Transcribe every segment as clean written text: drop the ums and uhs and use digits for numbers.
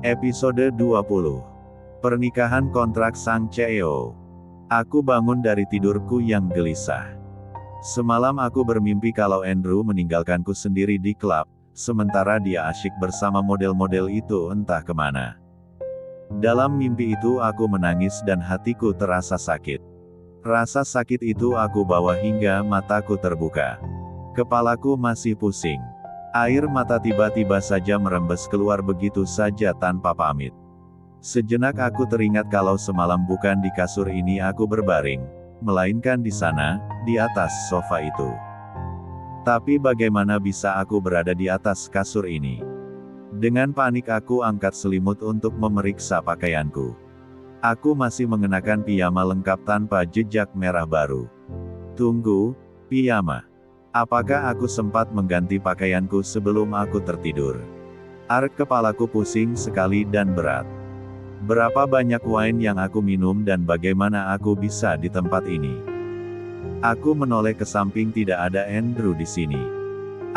Episode 20. Pernikahan kontrak Sang CEO. Aku bangun dari tidurku yang gelisah. Semalam aku bermimpi kalau Andrew meninggalkanku sendiri di klub, sementara dia asyik bersama model-model itu entah kemana. Dalam mimpi itu aku menangis dan hatiku terasa sakit. Rasa sakit itu aku bawa hingga mataku terbuka. Kepalaku masih pusing. Air mata tiba-tiba saja merembes keluar begitu saja tanpa pamit. Sejenak aku teringat kalau semalam bukan di kasur ini aku berbaring, melainkan di sana, di atas sofa itu. Tapi bagaimana bisa aku berada di atas kasur ini? Dengan panik aku angkat selimut untuk memeriksa pakaianku. Aku masih mengenakan piyama lengkap tanpa jejak merah baru. Tunggu, piyama. Apakah aku sempat mengganti pakaianku sebelum aku tertidur? Kepalaku pusing sekali dan berat. Berapa banyak wine yang aku minum dan bagaimana aku bisa di tempat ini? Aku menoleh ke samping, tidak ada Andrew di sini.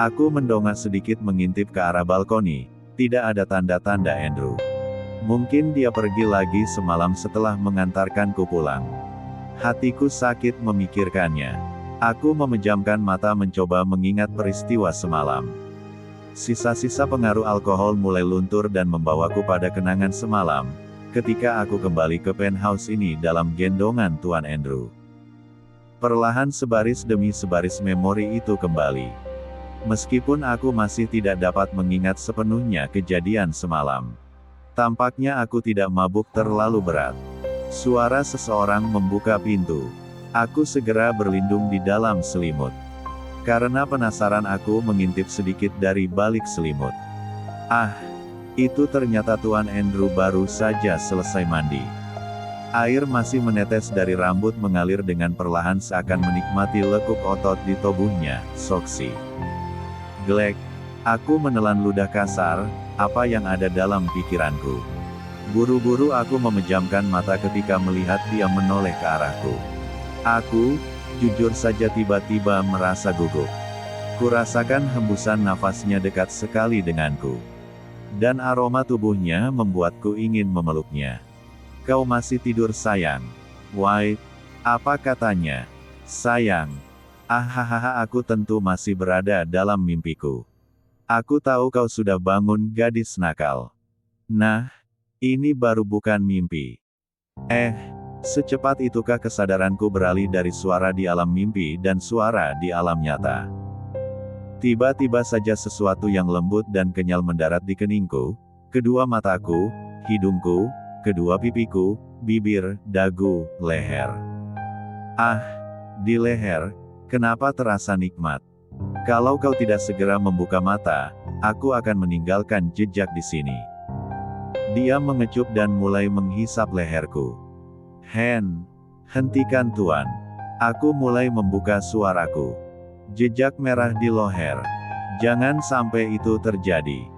Aku mendongak sedikit mengintip ke arah balkoni, tidak ada tanda-tanda Andrew. Mungkin dia pergi lagi semalam setelah mengantarkanku pulang. Hatiku sakit memikirkannya. Aku memejamkan mata mencoba mengingat peristiwa semalam. Sisa-sisa pengaruh alkohol mulai luntur dan membawaku pada kenangan semalam, ketika aku kembali ke penthouse ini dalam gendongan Tuan Andrew. Perlahan sebaris demi sebaris memori itu kembali. Meskipun aku masih tidak dapat mengingat sepenuhnya kejadian semalam. Tampaknya aku tidak mabuk terlalu berat. Suara seseorang membuka pintu. Aku segera berlindung di dalam selimut. Karena penasaran aku mengintip sedikit dari balik selimut. Itu ternyata Tuan Andrew baru saja selesai mandi. Air masih menetes dari rambut mengalir dengan perlahan seakan menikmati lekuk otot di tubuhnya, Soksi. Glek. Aku menelan ludah kasar, apa yang ada dalam pikiranku. Buru-buru aku memejamkan mata ketika melihat dia menoleh ke arahku. Aku, jujur saja tiba-tiba merasa gugup. Kurasakan hembusan nafasnya dekat sekali denganku. Dan aroma tubuhnya membuatku ingin memeluknya. Kau masih tidur sayang? White. Apa katanya? Sayang. Aku tentu masih berada dalam mimpiku. Aku tahu kau sudah bangun gadis nakal. Nah, ini baru bukan mimpi. Secepat itukah kesadaranku beralih dari suara di alam mimpi dan suara di alam nyata. Tiba-tiba saja sesuatu yang lembut dan kenyal mendarat di keningku, kedua mataku, hidungku, kedua pipiku, bibir, dagu, leher. Di leher, kenapa terasa nikmat? Kalau kau tidak segera membuka mata, aku akan meninggalkan jejak di sini. Dia mengecup dan mulai menghisap leherku. Hentikan Tuan. Aku mulai membuka suaraku. Jejak merah di leher. Jangan sampai itu terjadi.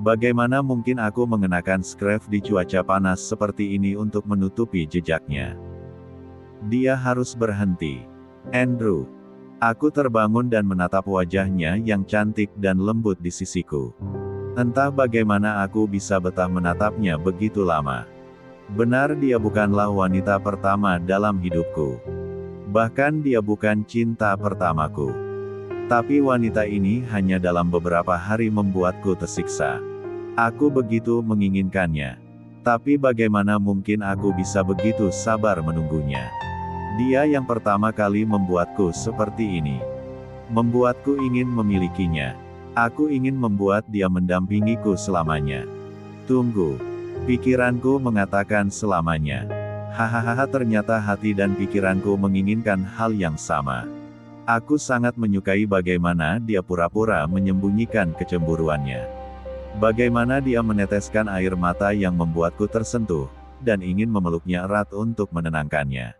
Bagaimana mungkin aku mengenakan scarf di cuaca panas seperti ini untuk menutupi jejaknya? Dia harus berhenti. Andrew. Aku terbangun dan menatap wajahnya yang cantik dan lembut di sisiku. Entah bagaimana aku bisa betah menatapnya begitu lama. Benar, dia bukanlah wanita pertama dalam hidupku. Bahkan dia bukan cinta pertamaku. Tapi wanita ini hanya dalam beberapa hari membuatku tersiksa. Aku begitu menginginkannya. Tapi bagaimana mungkin aku bisa begitu sabar menunggunya? Dia yang pertama kali membuatku seperti ini. Membuatku ingin memilikinya. Aku ingin membuat dia mendampingiku selamanya. Tunggu. Pikiranku mengatakan selamanya. Ternyata hati dan pikiranku menginginkan hal yang sama. Aku sangat menyukai bagaimana dia pura-pura menyembunyikan kecemburuannya. Bagaimana dia meneteskan air mata yang membuatku tersentuh, dan ingin memeluknya erat untuk menenangkannya.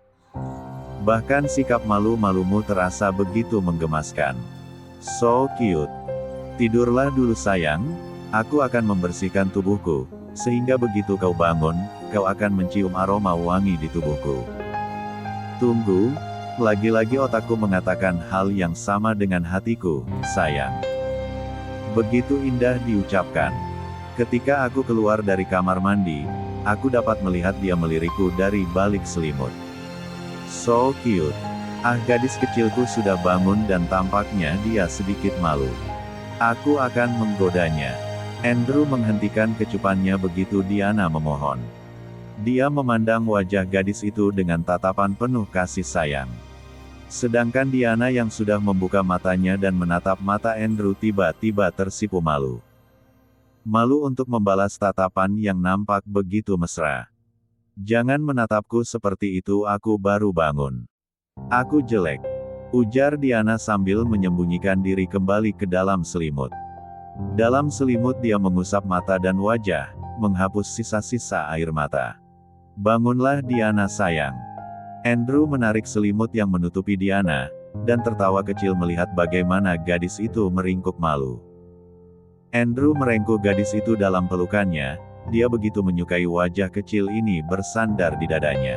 Bahkan sikap malu-malumu terasa begitu menggemaskan. So cute. Tidurlah dulu sayang, aku akan membersihkan tubuhku. Sehingga begitu kau bangun, kau akan mencium aroma wangi di tubuhku. Tunggu, lagi-lagi otakku mengatakan hal yang sama dengan hatiku, sayang. Begitu indah diucapkan. Ketika aku keluar dari kamar mandi, aku dapat melihat dia melirikku dari balik selimut. So cute. Ah, gadis kecilku sudah bangun dan tampaknya dia sedikit malu. Aku akan menggodanya. Andrew menghentikan kecupannya begitu Diana memohon. Dia memandang wajah gadis itu dengan tatapan penuh kasih sayang. Sedangkan Diana yang sudah membuka matanya dan menatap mata Andrew tiba-tiba tersipu malu. Malu untuk membalas tatapan yang nampak begitu mesra. Jangan menatapku seperti itu, aku baru bangun. Aku jelek, ujar Diana sambil menyembunyikan diri kembali ke dalam selimut. Dalam selimut dia mengusap mata dan wajah, menghapus sisa-sisa air mata. Bangunlah Diana sayang. Andrew menarik selimut yang menutupi Diana, dan tertawa kecil melihat bagaimana gadis itu meringkuk malu. Andrew merengkuh gadis itu dalam pelukannya, dia begitu menyukai wajah kecil ini bersandar di dadanya.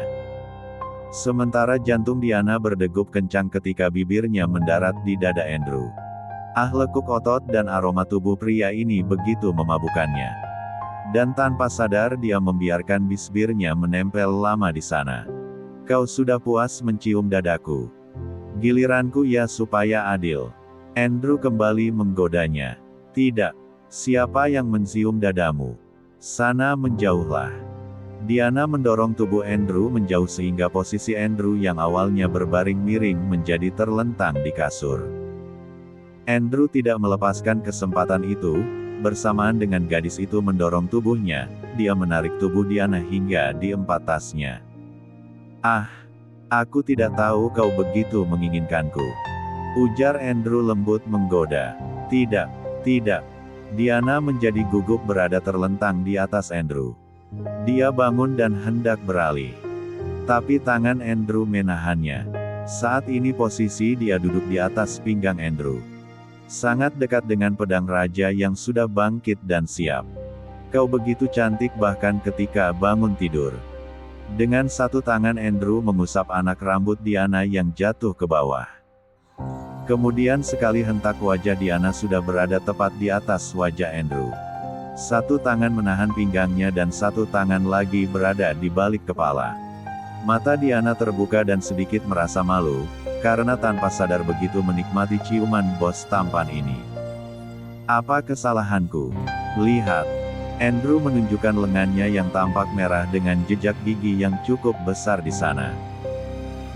Sementara jantung Diana berdegup kencang ketika bibirnya mendarat di dada Andrew. Ah, lekuk otot dan aroma tubuh pria ini begitu memabukkannya. Dan tanpa sadar dia membiarkan bibirnya menempel lama di sana. Kau sudah puas mencium dadaku. Giliranku ya, supaya adil. Andrew kembali menggodanya. Tidak. Siapa yang mencium dadamu? Sana menjauhlah. Diana mendorong tubuh Andrew menjauh sehingga posisi Andrew yang awalnya berbaring miring menjadi terlentang di kasur. Andrew tidak melepaskan kesempatan itu, bersamaan dengan gadis itu mendorong tubuhnya, dia menarik tubuh Diana hingga diempat tasnya. Ah, aku tidak tahu kau begitu menginginkanku, ujar Andrew lembut menggoda. Tidak, tidak. Diana menjadi gugup berada terlentang di atas Andrew. Dia bangun dan hendak beralih. Tapi tangan Andrew menahannya. Saat ini posisi dia duduk di atas pinggang Andrew. Sangat dekat dengan pedang raja yang sudah bangkit dan siap. Kau begitu cantik bahkan ketika bangun tidur. Dengan satu tangan Andrew mengusap anak rambut Diana yang jatuh ke bawah. Kemudian sekali hentak wajah Diana sudah berada tepat di atas wajah Andrew. Satu tangan menahan pinggangnya dan satu tangan lagi berada di balik kepala. Mata Diana terbuka dan sedikit merasa malu, karena tanpa sadar begitu menikmati ciuman bos tampan ini. Apa kesalahanku? Lihat. Andrew menunjukkan lengannya yang tampak merah dengan jejak gigi yang cukup besar di sana.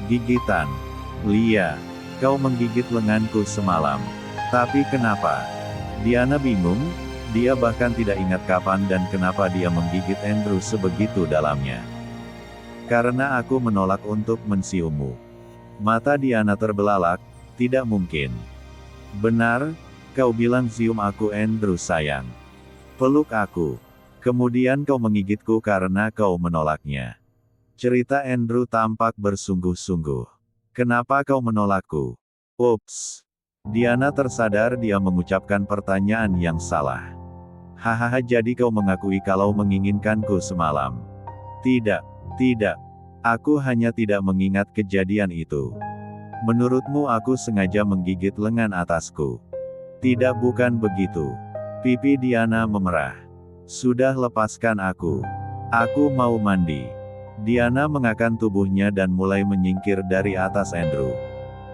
Gigitan. Lia. Kau menggigit lenganku semalam. Tapi kenapa? Diana bingung, dia bahkan tidak ingat kapan dan kenapa dia menggigit Andrew sebegitu dalamnya. Karena aku menolak untuk menciummu. Mata Diana terbelalak, tidak mungkin. Benar, kau bilang cium aku Andrew sayang. Peluk aku. Kemudian kau menggigitku karena kau menolaknya. Cerita Andrew tampak bersungguh-sungguh. Kenapa kau menolakku? Ups. Diana tersadar dia mengucapkan pertanyaan yang salah. Hahaha, jadi kau mengakui kalau menginginkanku semalam. Tidak, tidak. Aku hanya tidak mengingat kejadian itu. Menurutmu aku sengaja menggigit lengan atasku? Tidak, bukan begitu. Pipi Diana memerah. Sudah, lepaskan aku. Aku mau mandi. Diana mengangkat tubuhnya dan mulai menyingkir dari atas Andrew.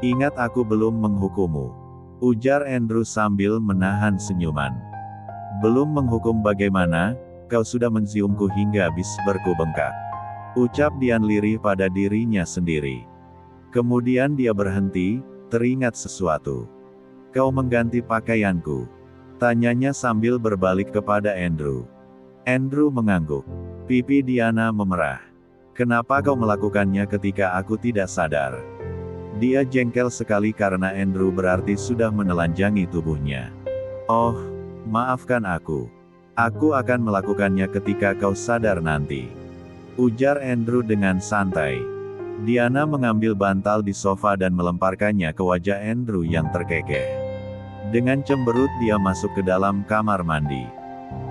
Ingat, aku belum menghukummu, ujar Andrew sambil menahan senyuman. Belum menghukum bagaimana? Kau sudah menciumku hingga bibirku bengkak, ucap Diana lirih pada dirinya sendiri. Kemudian dia berhenti, teringat sesuatu. Kau mengganti pakaianku? Tanyanya sambil berbalik kepada Andrew. Andrew mengangguk. Pipi Diana memerah. Kenapa kau melakukannya ketika aku tidak sadar? Dia jengkel sekali karena Andrew berarti sudah menelanjangi tubuhnya. Oh, maafkan aku. Aku akan melakukannya ketika kau sadar nanti, ujar Andrew dengan santai. Diana mengambil bantal di sofa dan melemparkannya ke wajah Andrew yang terkekeh. Dengan cemberut dia masuk ke dalam kamar mandi.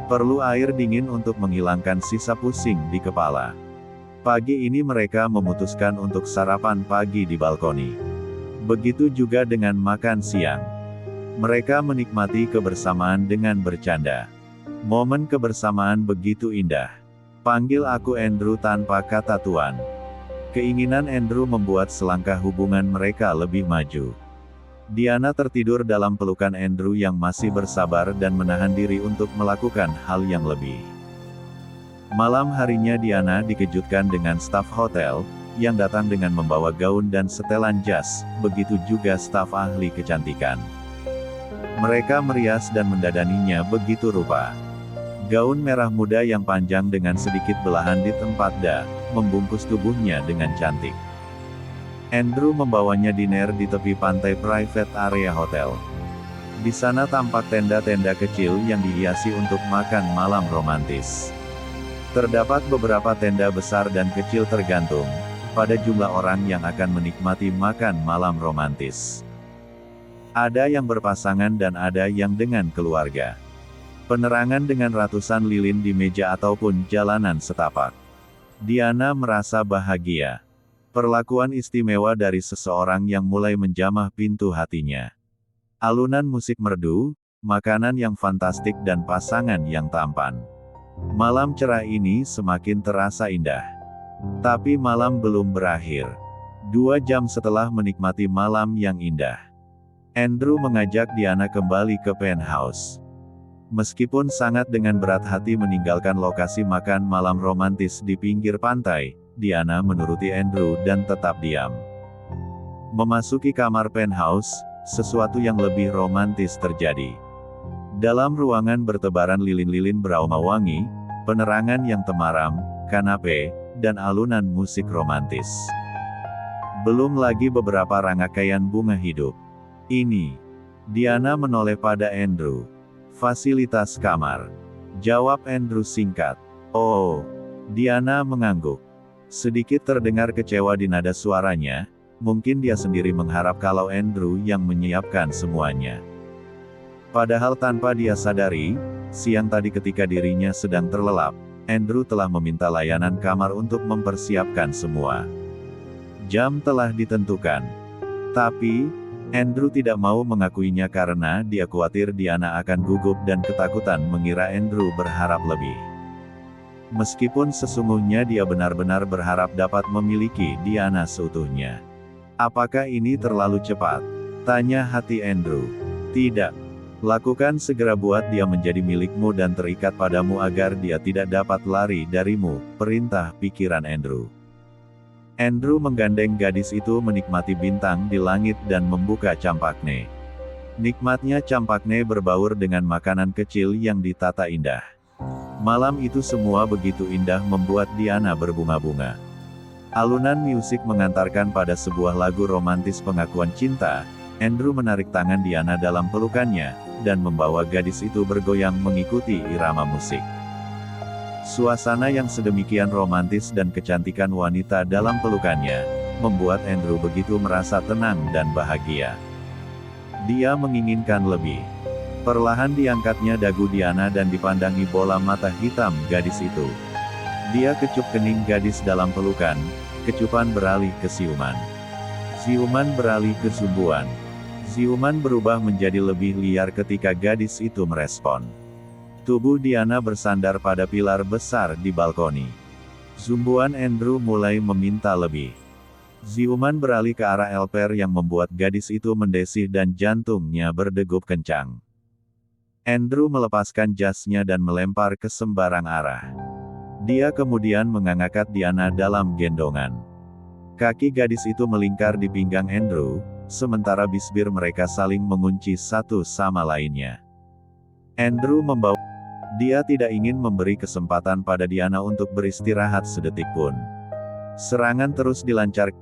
Perlu air dingin untuk menghilangkan sisa pusing di kepala. Pagi ini mereka memutuskan untuk sarapan pagi di balkoni. Begitu juga dengan makan siang. Mereka menikmati kebersamaan dengan bercanda. Momen kebersamaan begitu indah. Panggil aku Andrew tanpa kata tuan. Keinginan Andrew membuat selangkah hubungan mereka lebih maju. Diana tertidur dalam pelukan Andrew yang masih bersabar dan menahan diri untuk melakukan hal yang lebih. Malam harinya Diana dikejutkan dengan staf hotel, yang datang dengan membawa gaun dan setelan jas, begitu juga staf ahli kecantikan. Mereka merias dan mendadaninya begitu rupa. Gaun merah muda yang panjang dengan sedikit belahan di tempat membungkus tubuhnya dengan cantik. Andrew membawanya dinner di tepi pantai private area hotel. Di sana tampak tenda-tenda kecil yang dihiasi untuk makan malam romantis. Terdapat beberapa tenda besar dan kecil tergantung pada jumlah orang yang akan menikmati makan malam romantis. Ada yang berpasangan dan ada yang dengan keluarga. Penerangan dengan ratusan lilin di meja ataupun jalanan setapak. Diana merasa bahagia. Perlakuan istimewa dari seseorang yang mulai menjamah pintu hatinya. Alunan musik merdu, makanan yang fantastik dan pasangan yang tampan. Malam cerah ini semakin terasa indah. Tapi malam belum berakhir. 2 jam setelah menikmati malam yang indah, Andrew mengajak Diana kembali ke penthouse. Meskipun sangat dengan berat hati meninggalkan lokasi makan malam romantis di pinggir pantai, Diana menuruti Andrew dan tetap diam. Memasuki kamar penthouse, sesuatu yang lebih romantis terjadi. Dalam ruangan bertebaran lilin-lilin beraroma wangi, penerangan yang temaram, kanape, dan alunan musik romantis. Belum lagi beberapa rangkaian bunga hidup. Ini. Diana menoleh pada Andrew. Fasilitas kamar. Jawab Andrew singkat. Oh. Diana mengangguk. Sedikit terdengar kecewa di nada suaranya, mungkin dia sendiri mengharap kalau Andrew yang menyiapkan semuanya. Padahal tanpa dia sadari, siang tadi ketika dirinya sedang terlelap, Andrew telah meminta layanan kamar untuk mempersiapkan semua. Jam telah ditentukan. Tapi, Andrew tidak mau mengakuinya karena dia khawatir Diana akan gugup dan ketakutan mengira Andrew berharap lebih. Meskipun sesungguhnya dia benar-benar berharap dapat memiliki Diana seutuhnya. Apakah ini terlalu cepat? Tanya hati Andrew. Tidak. Lakukan segera buat dia menjadi milikmu dan terikat padamu agar dia tidak dapat lari darimu, perintah pikiran Andrew. Andrew menggandeng gadis itu menikmati bintang di langit dan membuka campakne. Nikmatnya campakne berbaur dengan makanan kecil yang ditata indah. Malam itu semua begitu indah membuat Diana berbunga-bunga. Alunan musik mengantarkan pada sebuah lagu romantis pengakuan cinta. Andrew menarik tangan Diana dalam pelukannya, dan membawa gadis itu bergoyang mengikuti irama musik. Suasana yang sedemikian romantis dan kecantikan wanita dalam pelukannya, membuat Andrew begitu merasa tenang dan bahagia. Dia menginginkan lebih. Perlahan diangkatnya dagu Diana dan dipandangi bola mata hitam gadis itu. Dia kecup kening gadis dalam pelukan, kecupan beralih ke siuman. Siuman beralih ke sumbuan. Siuman berubah menjadi lebih liar ketika gadis itu merespon. Tubuh Diana bersandar pada pilar besar di balkoni. Sumbuan Andrew mulai meminta lebih. Siuman beralih ke arah Elper yang membuat gadis itu mendesih dan jantungnya berdegup kencang. Andrew melepaskan jasnya dan melempar ke sembarang arah. Dia kemudian mengangkat Diana dalam gendongan. Kaki gadis itu melingkar di pinggang Andrew, sementara bisbir mereka saling mengunci satu sama lainnya. Andrew membawa. Dia tidak ingin memberi kesempatan pada Diana untuk beristirahat sedetik pun. Serangan terus dilancarkan.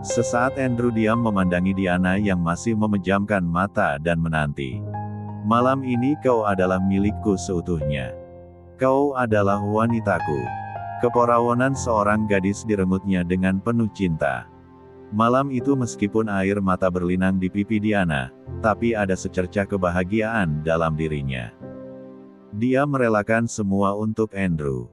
Sesaat Andrew diam memandangi Diana yang masih memejamkan mata dan menanti. Malam ini kau adalah milikku seutuhnya. Kau adalah wanitaku. Keperawanan seorang gadis direngutnya dengan penuh cinta. Malam itu meskipun air mata berlinang di pipi Diana, tapi ada secercah kebahagiaan dalam dirinya. Dia merelakan semua untuk Andrew.